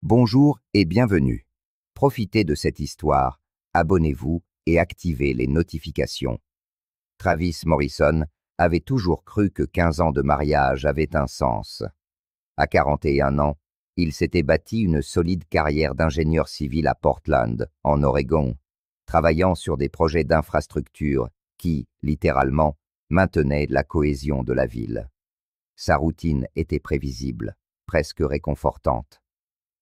Bonjour et bienvenue. Profitez de cette histoire, abonnez-vous et activez les notifications. Travis Morrison avait toujours cru que 15 ans de mariage avaient un sens. À 41 ans, il s'était bâti une solide carrière d'ingénieur civil à Portland, en Oregon, travaillant sur des projets d'infrastructure qui, littéralement, maintenaient la cohésion de la ville. Sa routine était prévisible, presque réconfortante.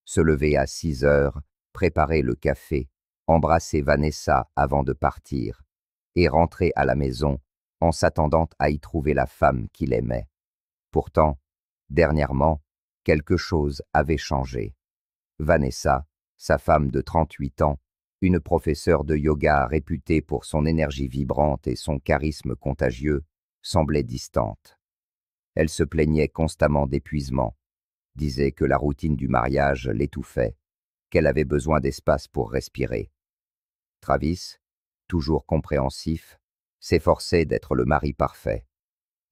Se lever à 6 heures, préparer le café, embrasser Vanessa avant de partir, et rentrer à la maison en s'attendant à y trouver la femme qu'il aimait. Pourtant, dernièrement, quelque chose avait changé. Vanessa, sa femme de 38 ans, une professeure de yoga réputée pour son énergie vibrante et son charisme contagieux, semblait distante. Elle se plaignait constamment d'épuisement, disait que la routine du mariage l'étouffait, qu'elle avait besoin d'espace pour respirer. Travis, toujours compréhensif, s'efforçait d'être le mari parfait.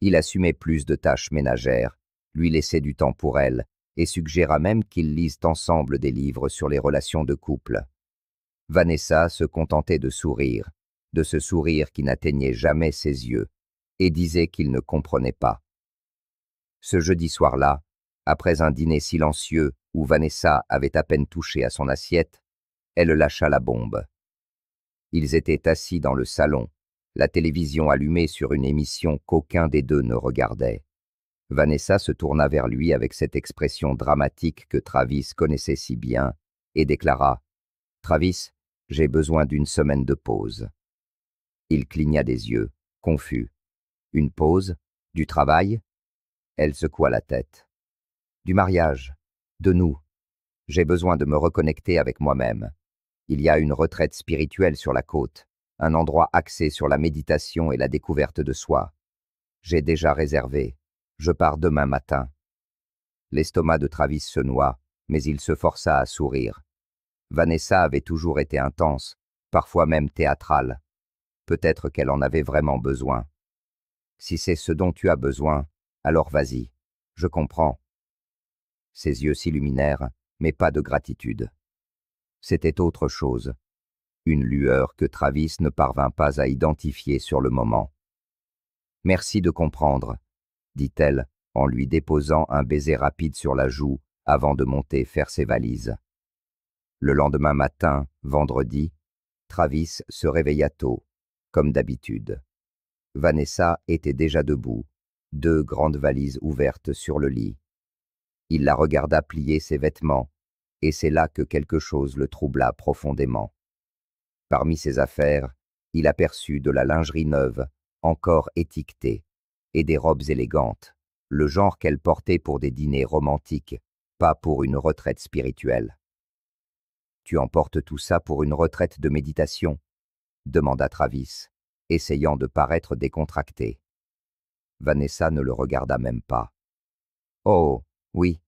Il assumait plus de tâches ménagères, lui laissait du temps pour elle, et suggéra même qu'ils lisent ensemble des livres sur les relations de couple. Vanessa se contentait de ce sourire qui n'atteignait jamais ses yeux, et disait qu'il ne comprenait pas. Ce jeudi soir-là, après un dîner silencieux où Vanessa avait à peine touché à son assiette, elle lâcha la bombe. Ils étaient assis dans le salon, la télévision allumée sur une émission qu'aucun des deux ne regardait. Vanessa se tourna vers lui avec cette expression dramatique que Travis connaissait si bien et déclara « Travis, j'ai besoin d'une semaine de pause. » Il cligna des yeux, confus. « Une pause? Du travail ?» Elle secoua la tête. « Du mariage, de nous. J'ai besoin de me reconnecter avec moi-même. Il y a une retraite spirituelle sur la côte, un endroit axé sur la méditation et la découverte de soi. J'ai déjà réservé. Je pars demain matin. » L'estomac de Travis se noua, mais il se força à sourire. Vanessa avait toujours été intense, parfois même théâtrale. Peut-être qu'elle en avait vraiment besoin. « Si c'est ce dont tu as besoin, alors vas-y, je comprends. » Ses yeux s'illuminèrent, mais pas de gratitude. C'était autre chose, une lueur que Travis ne parvint pas à identifier sur le moment. « Merci de comprendre, » dit-elle, en lui déposant un baiser rapide sur la joue avant de monter faire ses valises. Le lendemain matin, vendredi, Travis se réveilla tôt, comme d'habitude. Vanessa était déjà debout, 2 grandes valises ouvertes sur le lit. Il la regarda plier ses vêtements, et c'est là que quelque chose le troubla profondément. Parmi ses affaires, il aperçut de la lingerie neuve, encore étiquetée, et des robes élégantes, le genre qu'elle portait pour des dîners romantiques, pas pour une retraite spirituelle. « Tu emportes tout ça pour une retraite de méditation ?» demanda Travis, essayant de paraître décontracté. Vanessa ne le regarda même pas. « Oh, oui,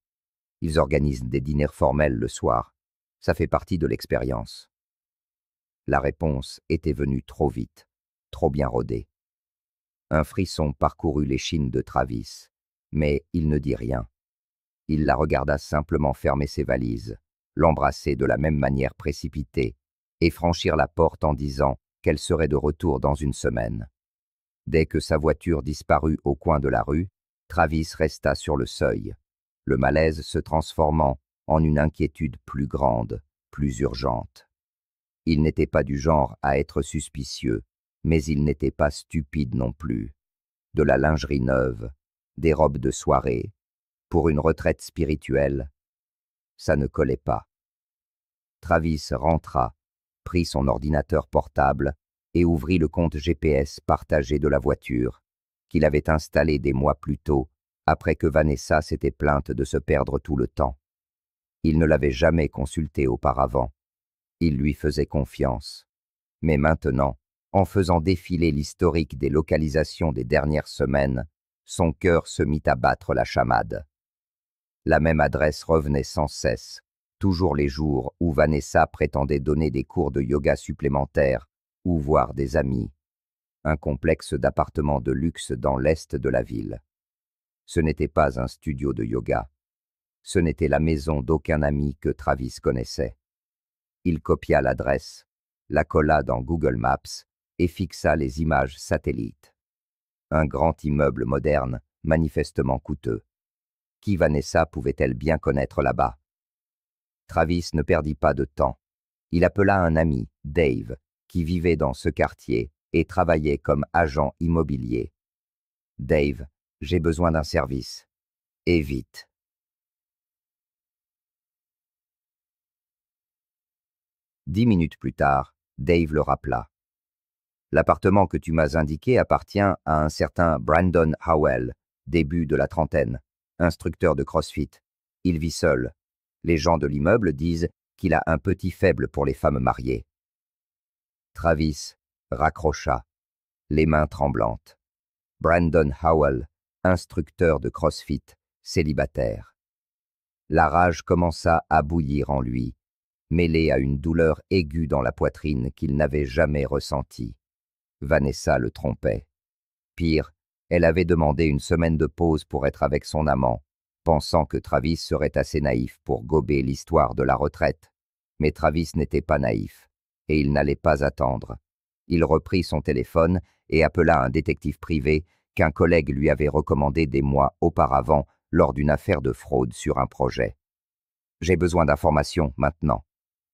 ils organisent des dîners formels le soir. Ça fait partie de l'expérience. » La réponse était venue trop vite, trop bien rodée. Un frisson parcourut l'échine de Travis, mais il ne dit rien. Il la regarda simplement fermer ses valises, l'embrasser de la même manière précipitée, et franchir la porte en disant qu'elle serait de retour dans une semaine. Dès que sa voiture disparut au coin de la rue, Travis resta sur le seuil, le malaise se transformant en une inquiétude plus grande, plus urgente. Il n'était pas du genre à être suspicieux, mais il n'était pas stupide non plus. De la lingerie neuve, des robes de soirée, pour une retraite spirituelle, ça ne collait pas. Travis rentra, prit son ordinateur portable et ouvrit le compte GPS partagé de la voiture, qu'il avait installé des mois plus tôt, après que Vanessa s'était plainte de se perdre tout le temps. Il ne l'avait jamais consulté auparavant. Il lui faisait confiance. Mais maintenant, en faisant défiler l'historique des localisations des dernières semaines, son cœur se mit à battre la chamade. La même adresse revenait sans cesse, toujours les jours où Vanessa prétendait donner des cours de yoga supplémentaires ou voir des amis. Un complexe d'appartements de luxe dans l'est de la ville. Ce n'était pas un studio de yoga. Ce n'était la maison d'aucun ami que Travis connaissait. Il copia l'adresse, la colla dans Google Maps et fixa les images satellites. Un grand immeuble moderne, manifestement coûteux. Qui Vanessa pouvait-elle bien connaître là-bas? Travis ne perdit pas de temps. Il appela un ami, Dave, qui vivait dans ce quartier et travaillait comme agent immobilier. Dave, j'ai besoin d'un service. Et vite. 10 minutes plus tard, Dave le rappela. L'appartement que tu m'as indiqué appartient à un certain Brandon Howell, début de la trentaine, instructeur de CrossFit. Il vit seul. Les gens de l'immeuble disent qu'il a un petit faible pour les femmes mariées. Travis raccrocha, les mains tremblantes. Brandon Howell, instructeur de CrossFit, célibataire. La rage commença à bouillir en lui, mêlée à une douleur aiguë dans la poitrine qu'il n'avait jamais ressentie. Vanessa le trompait. Pire, elle avait demandé une semaine de pause pour être avec son amant, pensant que Travis serait assez naïf pour gober l'histoire de la retraite. Mais Travis n'était pas naïf, et il n'allait pas attendre. Il reprit son téléphone et appela un détective privé qu'un collègue lui avait recommandé des mois auparavant lors d'une affaire de fraude sur un projet. « J'ai besoin d'informations maintenant.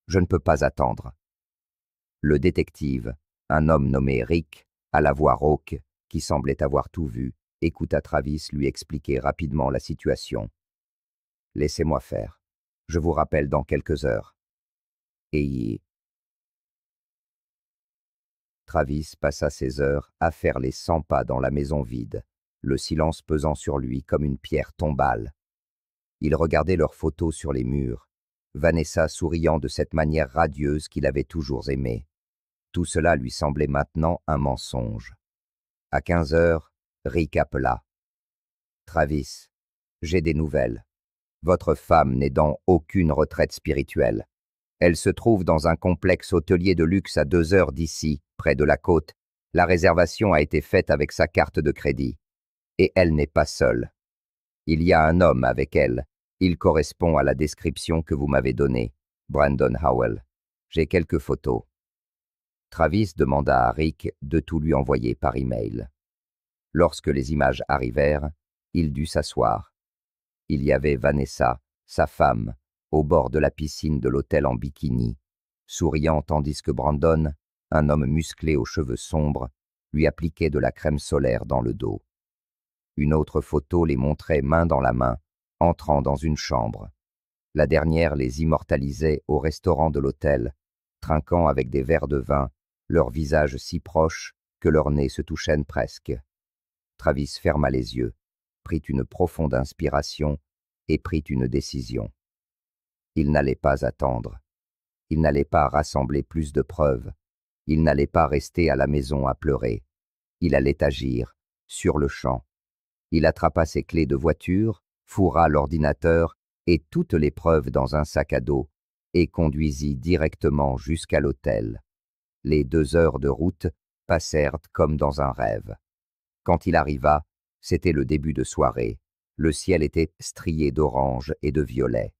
Je ne peux pas attendre. » Le détective, un homme nommé Rick, à la voix rauque, qui semblait avoir tout vu, écouta Travis lui expliquer rapidement la situation. « Laissez-moi faire. Je vous rappelle dans quelques heures. » Et Travis passa ses heures à faire les 100 pas dans la maison vide, le silence pesant sur lui comme une pierre tombale. Il regardait leurs photos sur les murs, Vanessa souriant de cette manière radieuse qu'il avait toujours aimée. Tout cela lui semblait maintenant un mensonge. À 15 heures, Rick appela. « Travis, j'ai des nouvelles. Votre femme n'est dans aucune retraite spirituelle. Elle se trouve dans un complexe hôtelier de luxe à 2 heures d'ici, près de la côte. La réservation a été faite avec sa carte de crédit. Et elle n'est pas seule. Il y a un homme avec elle. Il correspond à la description que vous m'avez donnée, Brandon Howell. J'ai quelques photos. » Travis demanda à Rick de tout lui envoyer par email. Lorsque les images arrivèrent, il dut s'asseoir. Il y avait Vanessa, sa femme, au bord de la piscine de l'hôtel en bikini, souriant tandis que Brandon, un homme musclé aux cheveux sombres, lui appliquait de la crème solaire dans le dos. Une autre photo les montrait main dans la main, entrant dans une chambre. La dernière les immortalisait au restaurant de l'hôtel, trinquant avec des verres de vin, leurs visages si proches que leurs nez se touchaient presque. Travis ferma les yeux, prit une profonde inspiration et prit une décision. Il n'allait pas attendre. Il n'allait pas rassembler plus de preuves. Il n'allait pas rester à la maison à pleurer. Il allait agir, sur le champ. Il attrapa ses clés de voiture, fourra l'ordinateur et toutes les preuves dans un sac à dos et conduisit directement jusqu'à l'hôtel. Les 2 heures de route passèrent comme dans un rêve. Quand il arriva, c'était le début de soirée. Le ciel était strié d'orange et de violet.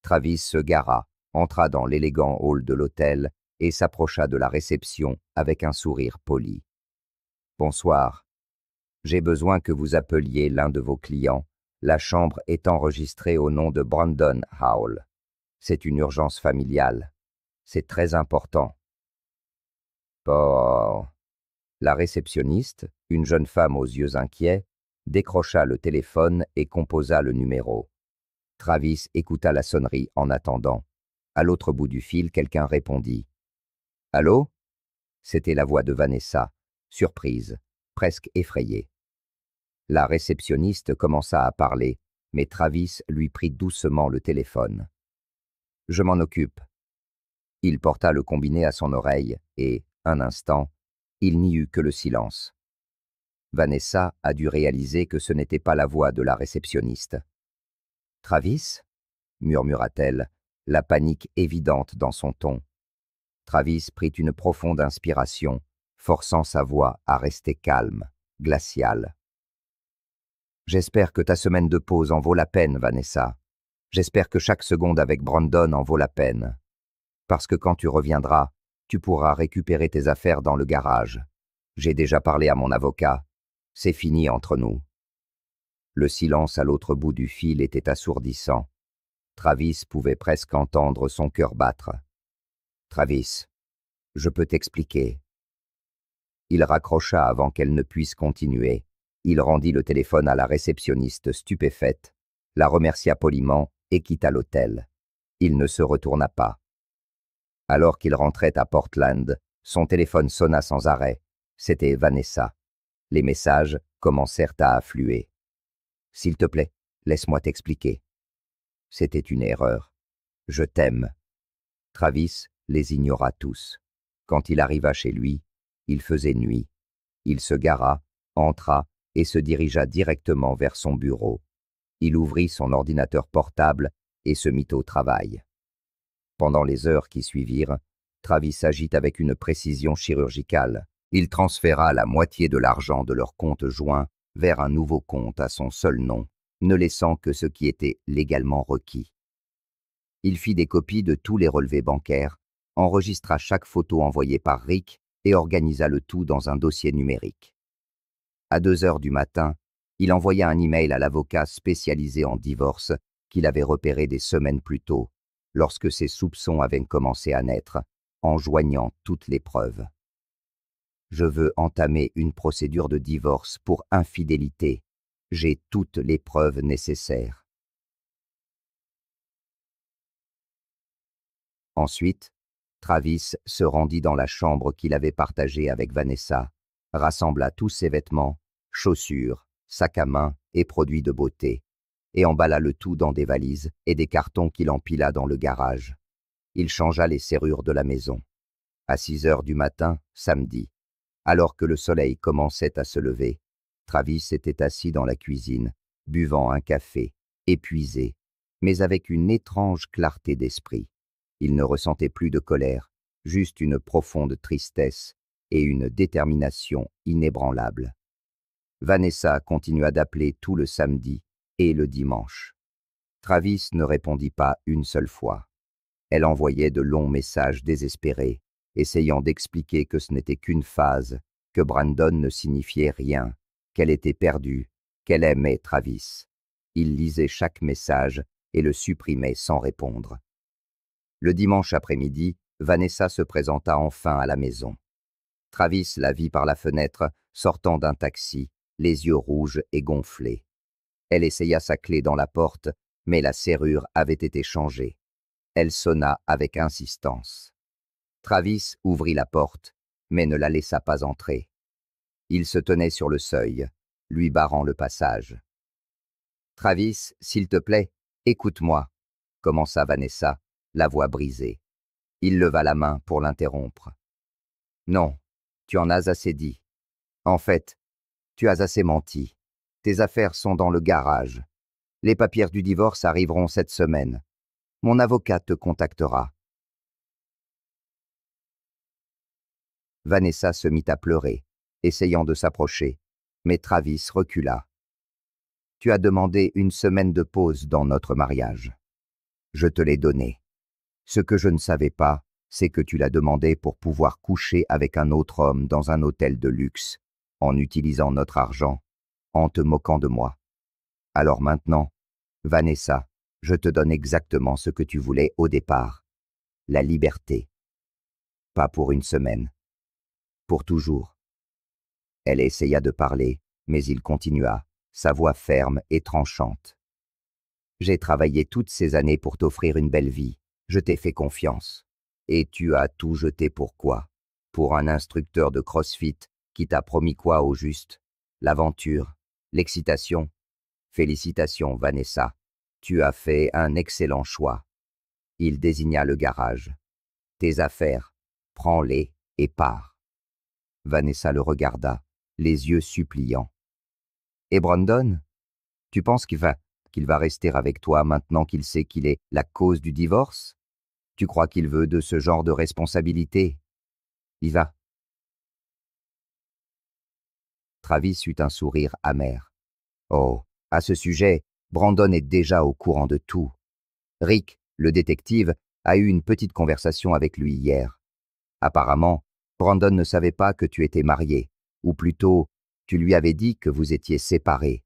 Travis se gara, entra dans l'élégant hall de l'hôtel et s'approcha de la réception avec un sourire poli. « Bonsoir. J'ai besoin que vous appeliez l'un de vos clients. La chambre est enregistrée au nom de Brandon Howell. C'est une urgence familiale. C'est très important. » Oh. La réceptionniste, une jeune femme aux yeux inquiets, décrocha le téléphone et composa le numéro. Travis écouta la sonnerie en attendant. À l'autre bout du fil, quelqu'un répondit. « Allô ?» C'était la voix de Vanessa, surprise, presque effrayée. La réceptionniste commença à parler, mais Travis lui prit doucement le téléphone. « Je m'en occupe. » Il porta le combiné à son oreille et, un instant, il n'y eut que le silence. Vanessa a dû réaliser que ce n'était pas la voix de la réceptionniste. « Travis ?» murmura-t-elle, la panique évidente dans son ton. Travis prit une profonde inspiration, forçant sa voix à rester calme, glaciale. « J'espère que ta semaine de pause en vaut la peine, Vanessa. J'espère que chaque seconde avec Brandon en vaut la peine. Parce que quand tu reviendras, tu pourras récupérer tes affaires dans le garage. J'ai déjà parlé à mon avocat. C'est fini entre nous. Le silence à l'autre bout du fil était assourdissant. Travis pouvait presque entendre son cœur battre. Travis, je peux t'expliquer. Il raccrocha avant qu'elle ne puisse continuer. Il rendit le téléphone à la réceptionniste stupéfaite, la remercia poliment et quitta l'hôtel. Il ne se retourna pas. Alors qu'il rentrait à Portland, son téléphone sonna sans arrêt. C'était Vanessa. Les messages commencèrent à affluer. « S'il te plaît, laisse-moi t'expliquer. » C'était une erreur. « Je t'aime. » Travis les ignora tous. Quand il arriva chez lui, il faisait nuit. Il se gara, entra et se dirigea directement vers son bureau. Il ouvrit son ordinateur portable et se mit au travail. Pendant les heures qui suivirent, Travis agit avec une précision chirurgicale. Il transféra la moitié de l'argent de leur compte joint vers un nouveau compte à son seul nom, ne laissant que ce qui était légalement requis. Il fit des copies de tous les relevés bancaires, enregistra chaque photo envoyée par Rick et organisa le tout dans un dossier numérique. À 2 heures du matin, il envoya un email à l'avocat spécialisé en divorce qu'il avait repéré des semaines plus tôt, lorsque ses soupçons avaient commencé à naître, en joignant toutes les preuves. « Je veux entamer une procédure de divorce pour infidélité. J'ai toutes les preuves nécessaires. » Ensuite, Travis se rendit dans la chambre qu'il avait partagée avec Vanessa, rassembla tous ses vêtements, chaussures, sacs à main et produits de beauté, et emballa le tout dans des valises et des cartons qu'il empila dans le garage. Il changea les serrures de la maison. À 6 heures du matin, samedi, alors que le soleil commençait à se lever, Travis était assis dans la cuisine, buvant un café, épuisé, mais avec une étrange clarté d'esprit. Il ne ressentait plus de colère, juste une profonde tristesse et une détermination inébranlable. Vanessa continua d'appeler tout le samedi et le dimanche. Travis ne répondit pas une seule fois. Elle envoyait de longs messages désespérés, essayant d'expliquer que ce n'était qu'une phase, que Brandon ne signifiait rien, qu'elle était perdue, qu'elle aimait Travis. Il lisait chaque message et le supprimait sans répondre. Le dimanche après-midi, Vanessa se présenta enfin à la maison. Travis la vit par la fenêtre, sortant d'un taxi, les yeux rouges et gonflés. Elle essaya sa clé dans la porte, mais la serrure avait été changée. Elle sonna avec insistance. Travis ouvrit la porte, mais ne la laissa pas entrer. Il se tenait sur le seuil, lui barrant le passage. « Travis, s'il te plaît, écoute-moi » commença Vanessa, la voix brisée. Il leva la main pour l'interrompre. « Non, tu en as assez dit. En fait, tu as assez menti. Tes affaires sont dans le garage. Les papiers du divorce arriveront cette semaine. Mon avocat te contactera. » Vanessa se mit à pleurer, essayant de s'approcher, mais Travis recula. « Tu as demandé une semaine de pause dans notre mariage. Je te l'ai donnée. Ce que je ne savais pas, c'est que tu l'as demandé pour pouvoir coucher avec un autre homme dans un hôtel de luxe, en utilisant notre argent, en te moquant de moi. Alors maintenant, Vanessa, je te donne exactement ce que tu voulais au départ. La liberté. Pas pour une semaine. Pour toujours. » Elle essaya de parler, mais il continua, sa voix ferme et tranchante. « J'ai travaillé toutes ces années pour t'offrir une belle vie. Je t'ai fait confiance. Et tu as tout jeté pourquoi? Pour un instructeur de CrossFit qui t'a promis quoi au juste? L'aventure? L'excitation? Félicitations, Vanessa. Tu as fait un excellent choix. » Il désigna le garage. « Tes affaires, prends-les et pars. » Vanessa le regarda, les yeux suppliants. « Et Brandon? Tu penses qu'il va rester avec toi maintenant qu'il sait qu'il est la cause du divorce? Tu crois qu'il veut de ce genre de responsabilité? Il va. » Travis eut un sourire amer. « Oh, à ce sujet, Brandon est déjà au courant de tout. Rick, le détective, a eu une petite conversation avec lui hier. Apparemment, Brandon ne savait pas que tu étais marié, ou plutôt, tu lui avais dit que vous étiez séparés.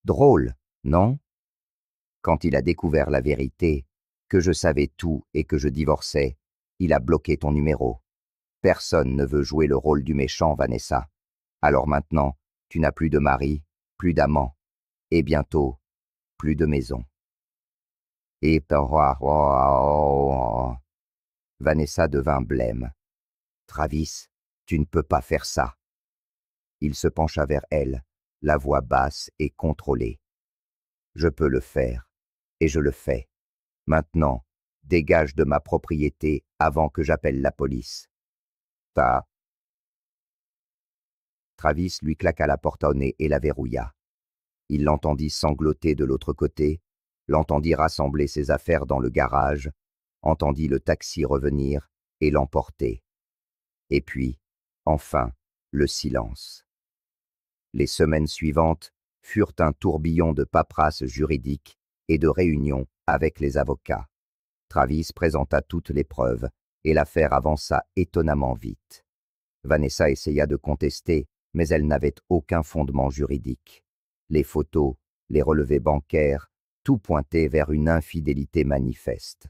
Drôle, non? Quand il a découvert la vérité, que je savais tout et que je divorçais, il a bloqué ton numéro. Personne ne veut jouer le rôle du méchant, Vanessa. Alors maintenant, tu n'as plus de mari, plus d'amant, et bientôt, plus de maison. Et Vanessa devint blême. Travis, tu ne peux pas faire ça. Il se pencha vers elle, la voix basse et contrôlée. Je peux le faire, et je le fais. Maintenant, dégage de ma propriété avant que j'appelle la police. Travis lui claqua la porte au nez et la verrouilla. Il l'entendit sangloter de l'autre côté, l'entendit rassembler ses affaires dans le garage, entendit le taxi revenir et l'emporter. Et puis, enfin, le silence. Les semaines suivantes furent un tourbillon de paperasse juridique et de réunions avec les avocats. Travis présenta toutes les preuves et l'affaire avança étonnamment vite. Vanessa essaya de contester, mais elle n'avait aucun fondement juridique. Les photos, les relevés bancaires, tout pointait vers une infidélité manifeste.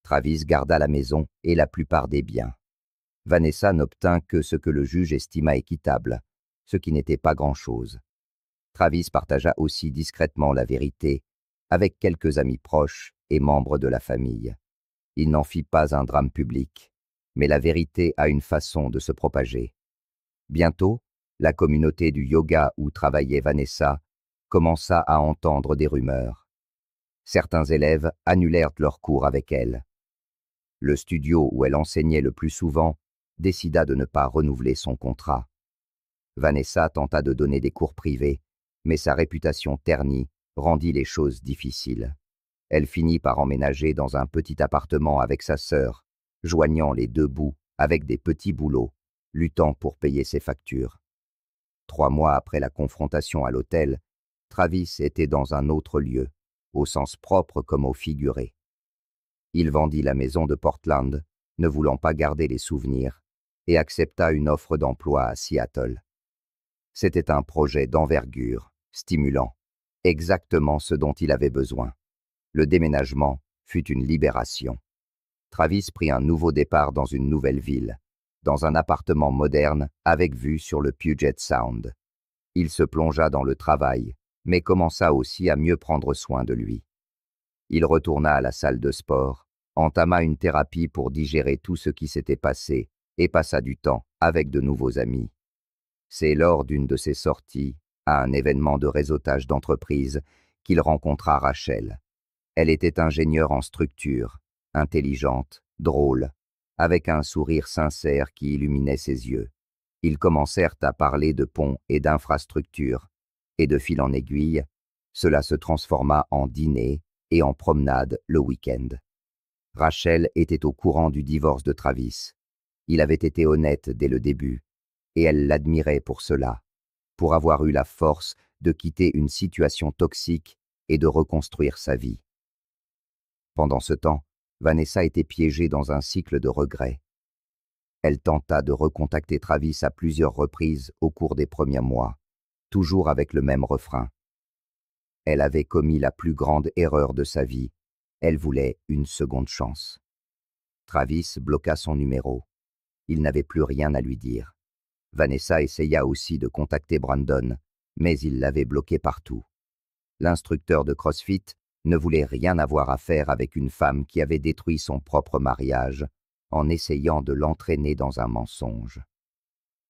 Travis garda la maison et la plupart des biens. Vanessa n'obtint que ce que le juge estima équitable, ce qui n'était pas grand-chose. Travis partagea aussi discrètement la vérité avec quelques amis proches et membres de la famille. Il n'en fit pas un drame public, mais la vérité a une façon de se propager. Bientôt, la communauté du yoga où travaillait Vanessa commença à entendre des rumeurs. Certains élèves annulèrent leurs cours avec elle. Le studio où elle enseignait le plus souvent décida de ne pas renouveler son contrat. Vanessa tenta de donner des cours privés, mais sa réputation ternie rendit les choses difficiles. Elle finit par emménager dans un petit appartement avec sa sœur, joignant les deux bouts avec des petits boulots, luttant pour payer ses factures. 3 mois après la confrontation à l'hôtel, Travis était dans un autre lieu, au sens propre comme au figuré. Il vendit la maison de Portland, ne voulant pas garder les souvenirs, et accepta une offre d'emploi à Seattle. C'était un projet d'envergure, stimulant, exactement ce dont il avait besoin. Le déménagement fut une libération. Travis prit un nouveau départ dans une nouvelle ville, dans un appartement moderne avec vue sur le Puget Sound. Il se plongea dans le travail, mais commença aussi à mieux prendre soin de lui. Il retourna à la salle de sport, entama une thérapie pour digérer tout ce qui s'était passé et passa du temps avec de nouveaux amis. C'est lors d'une de ses sorties, à un événement de réseautage d'entreprise, qu'il rencontra Rachel. Elle était ingénieure en structure, intelligente, drôle, avec un sourire sincère qui illuminait ses yeux. Ils commencèrent à parler de ponts et d'infrastructures, et de fil en aiguille, cela se transforma en dîner et en promenade le week-end. Rachel était au courant du divorce de Travis. Il avait été honnête dès le début, et elle l'admirait pour cela, pour avoir eu la force de quitter une situation toxique et de reconstruire sa vie. Pendant ce temps, Vanessa était piégée dans un cycle de regrets. Elle tenta de recontacter Travis à plusieurs reprises au cours des premiers mois, toujours avec le même refrain. Elle avait commis la plus grande erreur de sa vie. Elle voulait une seconde chance. Travis bloqua son numéro. Il n'avait plus rien à lui dire. Vanessa essaya aussi de contacter Brandon, mais il l'avait bloqué partout. L'instructeur de CrossFit ne voulait rien avoir à faire avec une femme qui avait détruit son propre mariage en essayant de l'entraîner dans un mensonge.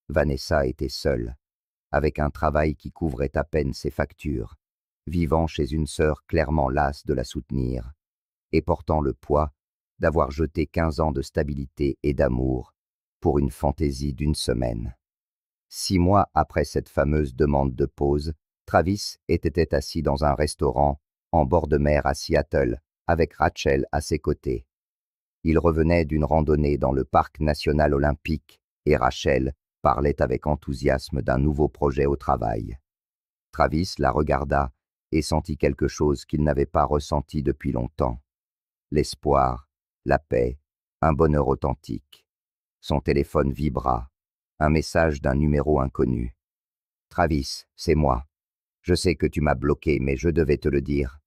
Vanessa était seule, avec un travail qui couvrait à peine ses factures, vivant chez une sœur clairement lasse de la soutenir, et portant le poids d'avoir jeté 15 ans de stabilité et d'amour pour une fantaisie d'1 semaine. 6 mois après cette fameuse demande de pause, Travis était assis dans un restaurant en bord de mer à Seattle, avec Rachel à ses côtés. Il revenait d'une randonnée dans le parc national olympique et Rachel parlait avec enthousiasme d'un nouveau projet au travail. Travis la regarda et sentit quelque chose qu'il n'avait pas ressenti depuis longtemps. l'espoir, la paix, un bonheur authentique. Son téléphone vibra, un message d'un numéro inconnu. « Travis, c'est moi. Je sais que tu m'as bloqué, mais je devais te le dire.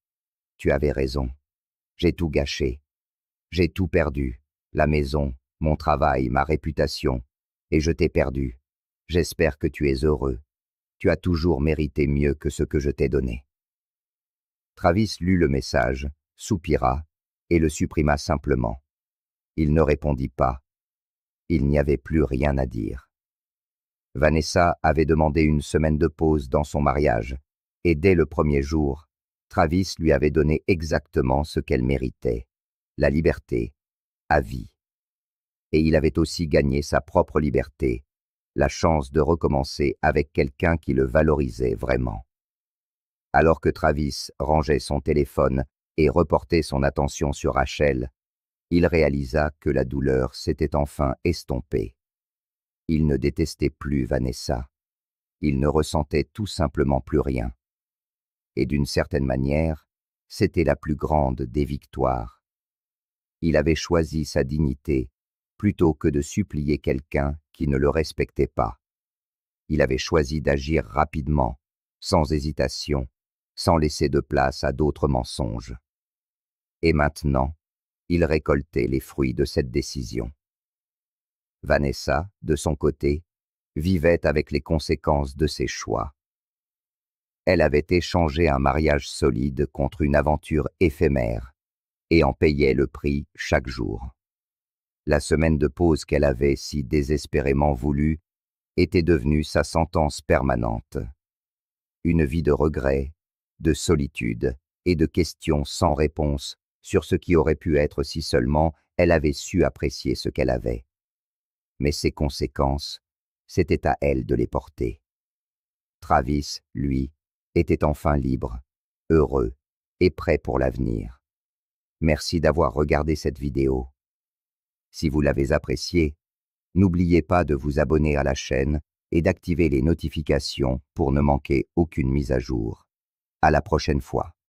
Tu avais raison. J'ai tout gâché. J'ai tout perdu. La maison, mon travail, ma réputation. Et je t'ai perdu. J'espère que tu es heureux. Tu as toujours mérité mieux que ce que je t'ai donné. » Travis lut le message, soupira et le supprima simplement. Il ne répondit pas. Il n'y avait plus rien à dire. Vanessa avait demandé une semaine de pause dans son mariage, et dès le premier jour, Travis lui avait donné exactement ce qu'elle méritait, la liberté, à vie. Et il avait aussi gagné sa propre liberté, la chance de recommencer avec quelqu'un qui le valorisait vraiment. Alors que Travis rangeait son téléphone et reportait son attention sur Rachel, il réalisa que la douleur s'était enfin estompée. Il ne détestait plus Vanessa. Il ne ressentait tout simplement plus rien. Et d'une certaine manière, c'était la plus grande des victoires. Il avait choisi sa dignité plutôt que de supplier quelqu'un qui ne le respectait pas. Il avait choisi d'agir rapidement, sans hésitation, sans laisser de place à d'autres mensonges. Et maintenant, il récoltait les fruits de cette décision. Vanessa, de son côté, vivait avec les conséquences de ses choix. Elle avait échangé un mariage solide contre une aventure éphémère et en payait le prix chaque jour. La semaine de pause qu'elle avait si désespérément voulue était devenue sa sentence permanente. Une vie de regrets, de solitude et de questions sans réponse sur ce qui aurait pu être si seulement elle avait su apprécier ce qu'elle avait. Mais ces conséquences, c'était à elle de les porter. Travis, lui, était enfin libre, heureux et prêt pour l'avenir. Merci d'avoir regardé cette vidéo. Si vous l'avez appréciée, n'oubliez pas de vous abonner à la chaîne et d'activer les notifications pour ne manquer aucune mise à jour. À la prochaine fois.